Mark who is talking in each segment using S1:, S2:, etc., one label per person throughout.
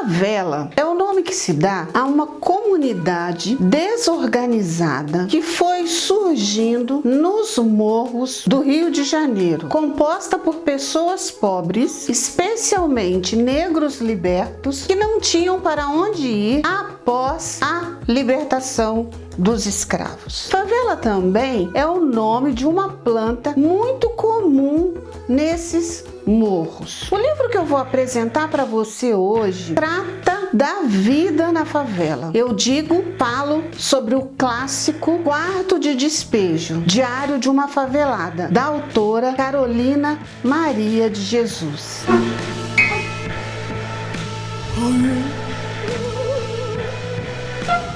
S1: Favela é o nome que se dá a uma comunidade desorganizada que foi surgindo nos morros do Rio de Janeiro, composta por pessoas pobres, especialmente negros libertos, que não tinham para onde ir após a libertação dos escravos. Favela também é o nome de uma planta muito comum nesses morros. O livro que eu vou apresentar para você hoje trata da vida na favela. Falo sobre o clássico Quarto de Despejo, Diário de uma Favelada, da autora Carolina Maria de Jesus.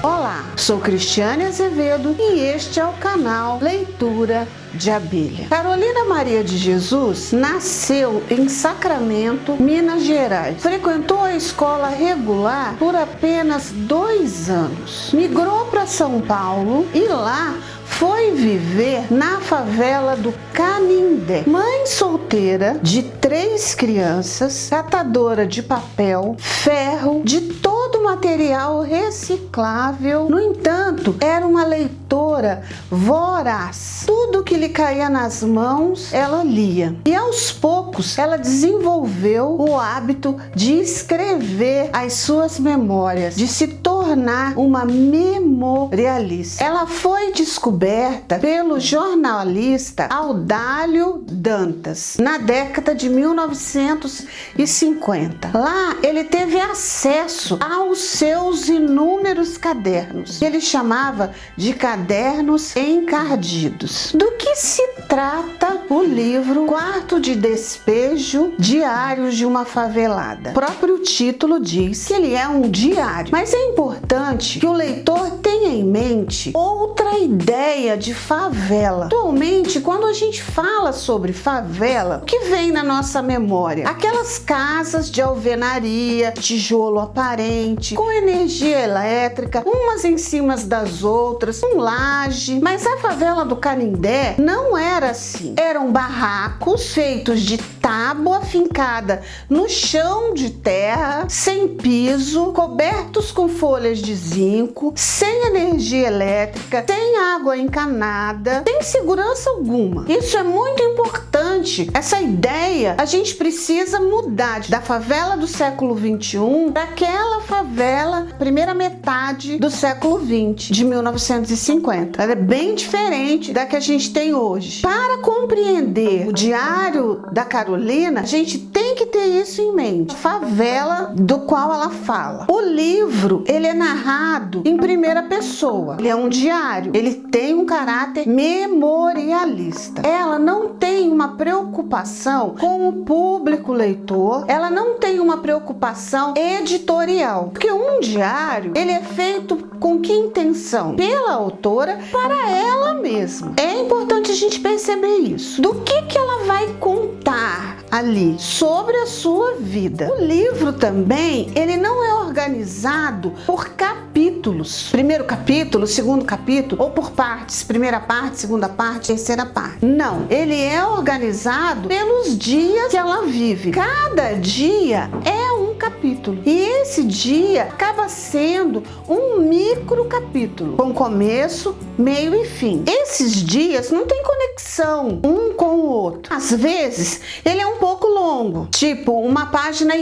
S1: Olá, sou Cristiane Azevedo e este é o canal Leitura de Abelha. Carolina Maria de Jesus nasceu em Sacramento, Minas Gerais. Frequentou a escola regular por apenas 2 anos. Migrou para São Paulo e lá foi viver na favela do Canindé. Mãe solteira de 3 crianças, catadora de papel, ferro, de todo material reciclável. No entanto, era uma leitora voraz. Tudo que lhe caía nas mãos, ela lia. E aos poucos, ela desenvolveu o hábito de escrever as suas memórias, de se tornar uma memorialista. Ela foi descoberta pelo jornalista Audálio Dantas na década de 1950. Lá ele teve acesso aos seus inúmeros cadernos. Ele chamava de cadernos encardidos. Do que se trata o livro Quarto de Despejo, Diários de uma Favelada? O próprio título diz que ele é um diário, mas é importante que o leitor tenha em mente outra ideia de favela. Atualmente, quando a gente fala sobre favela, o que vem na nossa memória? Aquelas casas de alvenaria, tijolo aparente, com energia elétrica, umas em cima das outras, com laje. Mas a favela do Canindé não era assim. Eram barracos feitos de tábua fincada no chão de terra, sem piso, cobertos com folhas de zinco, sem energia elétrica, sem água encanada, sem segurança alguma. Isso é muito importante. Essa ideia a gente precisa mudar da favela do século 21 para aquela favela primeira metade do século 20, de 1950. Ela é bem diferente da que a gente tem hoje. Para compreender o diário da Carolina, a gente tem que ter isso em mente. Favela do qual ela fala. O livro, ele é narrado em primeira pessoa. Ele é um diário. Ele tem um caráter memorialista. Ela não tem uma preocupação com o público leitor. Ela não tem uma preocupação editorial. Porque um diário, ele é feito com que intenção? Pela autora, para ela mesma. É importante a gente perceber isso. Do que ela vai contar ali sobre a sua vida? O livro também, ele não é organizado por capítulos. Primeiro capítulo, segundo capítulo, ou por partes. Primeira parte, segunda parte, terceira parte. Não, ele é organizado pelos dias que ela vive. Cada dia é um capítulo. E esse dia acaba sendo um micro capítulo, com começo, meio e fim. Esses dias não tem conexão um com o outro. Às vezes, ele é um pouco longo, tipo 1,5 páginas.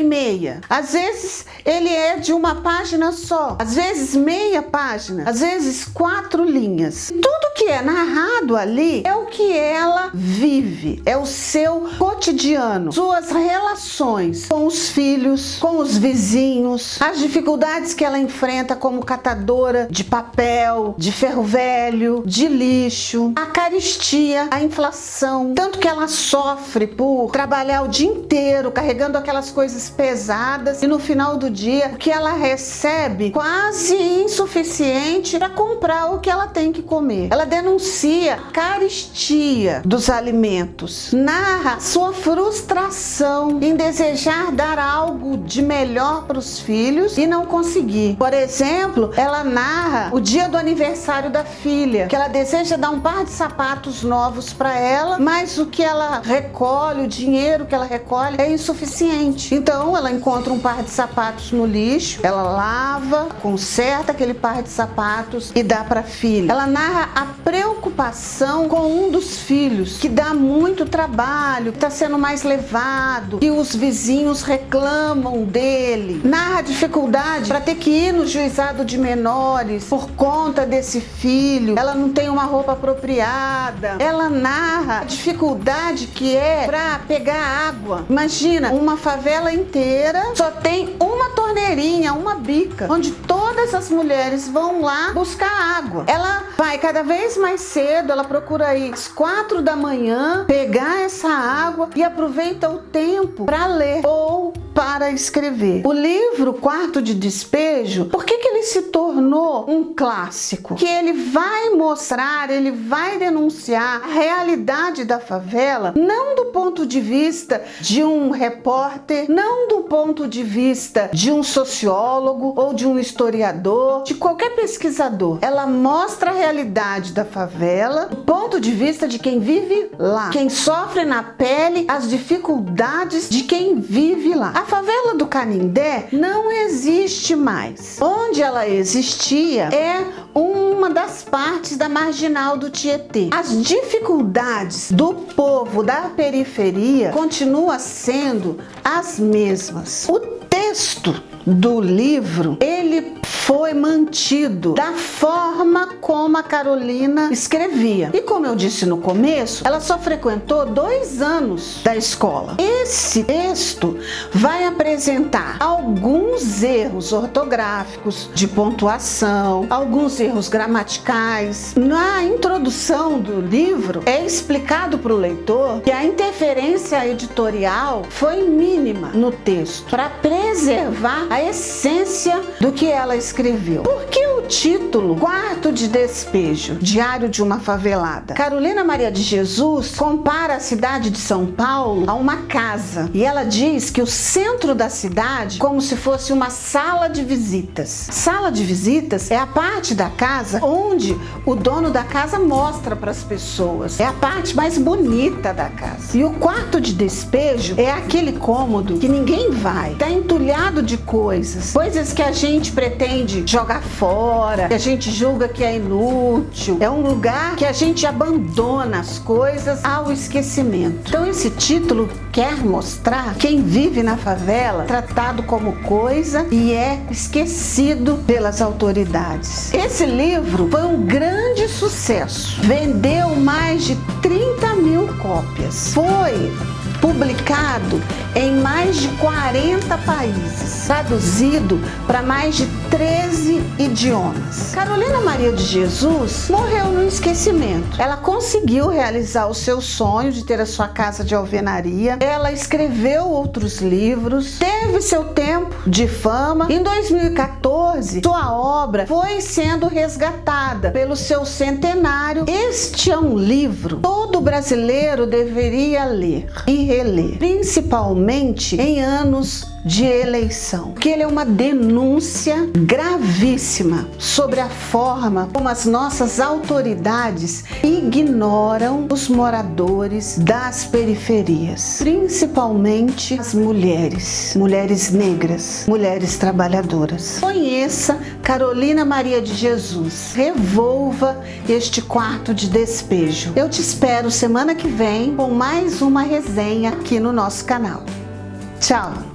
S1: Às vezes, ele é de 1 página só. Às vezes, meia página. Às vezes, 4 linhas. Tudo que é narrado ali é o que ela vive, é o seu cotidiano, suas relações com os filhos, com os vizinhos, as dificuldades que ela enfrenta como catadora de papel, de ferro velho, de lixo, a carestia, a inflação, tanto que ela sofre por trabalhar o dia inteiro carregando aquelas coisas pesadas e no final do dia o que ela recebe quase insuficiente para comprar o que ela tem que comer. Ela denuncia a carestia dos alimentos, narra sua frustração em desejar dar algo de melhor para os filhos e não conseguir. Por exemplo, ela narra o dia do aniversário da filha, que ela deseja dar um par de sapatos novos para ela, mas o que ela recolhe, o dinheiro que ela recolhe é insuficiente. Então ela encontra um par de sapatos no lixo, ela lava, conserta aquele par de sapatos e dá para a filha. Ela narra a preocupação com um dos filhos, que dá muito trabalho, está sendo mais levado, e os vizinhos reclamam dele. Narra a dificuldade para ter que ir no juizado de menores por conta desse filho. Ela não tem uma roupa apropriada. Ela narra a dificuldade que é para pegar água. Imagina, uma favela inteira só tem uma torneirinha, uma bica, onde todas as mulheres vão lá buscar água. Ela vai cada vez mais cedo, ela procura ir às 4 da manhã, pegar essa água e aproveita o tempo para ler ou para escrever. O livro Quarto de Despejo, por que ele se tornou um clássico? Que ele vai mostrar, ele vai denunciar a realidade da favela, não do ponto de vista de um repórter, não do ponto de vista de um sociólogo ou de um historiador, de qualquer pesquisador. Ela mostra a realidade da favela do ponto de vista de quem vive lá, quem sofre na pele as dificuldades de quem vive lá. A favela do Canindé não existe mais. Onde ela existia é uma das partes da marginal do Tietê. As dificuldades do povo da periferia continuam sendo as mesmas. O texto do livro, ele foi mantido da forma como a Carolina escrevia. E como eu disse no começo, ela só frequentou 2 anos da escola. Esse texto vai apresentar alguns erros ortográficos, de pontuação, alguns erros gramaticais. Na introdução do livro, é explicado para o leitor que a interferência editorial foi mínima no texto, para preservar a essência do que ela escreveu. Por que o título Quarto de Despejo, Diário de uma Favelada? Carolina Maria de Jesus compara a cidade de São Paulo a uma casa, e ela diz que o centro da cidade como se fosse uma sala de visitas. Sala de visitas é a parte da casa onde o dono da casa mostra para as pessoas. É a parte mais bonita da casa. E o quarto de despejo é aquele cômodo que ninguém vai. Está entulhado de coisas que a gente pretende jogar fora, que a gente julga que é inútil. É um lugar que a gente abandona as coisas ao esquecimento. Então esse título quer mostrar quem vive na favela tratado como coisa e é esquecido pelas autoridades. Esse livro foi um grande sucesso. Vendeu mais de 30 mil cópias. Foi publicado em mais de 40 países, traduzido para mais de 13 idiomas. Carolina Maria de Jesus morreu no esquecimento. Ela conseguiu realizar o seu sonho de ter a sua casa de alvenaria. Ela escreveu outros livros, teve seu tempo de fama. Em 2014, sua obra foi sendo resgatada pelo seu centenário. Este é um livro que todo brasileiro deveria ler e reler, principalmente em anos de eleição, porque ele é uma denúncia gravíssima sobre a forma como as nossas autoridades ignoram os moradores das periferias, principalmente as mulheres negras, mulheres trabalhadoras. Conheça Carolina Maria de Jesus, revolva este quarto de despejo. Eu te espero semana que vem com mais uma resenha aqui no nosso canal. Tchau!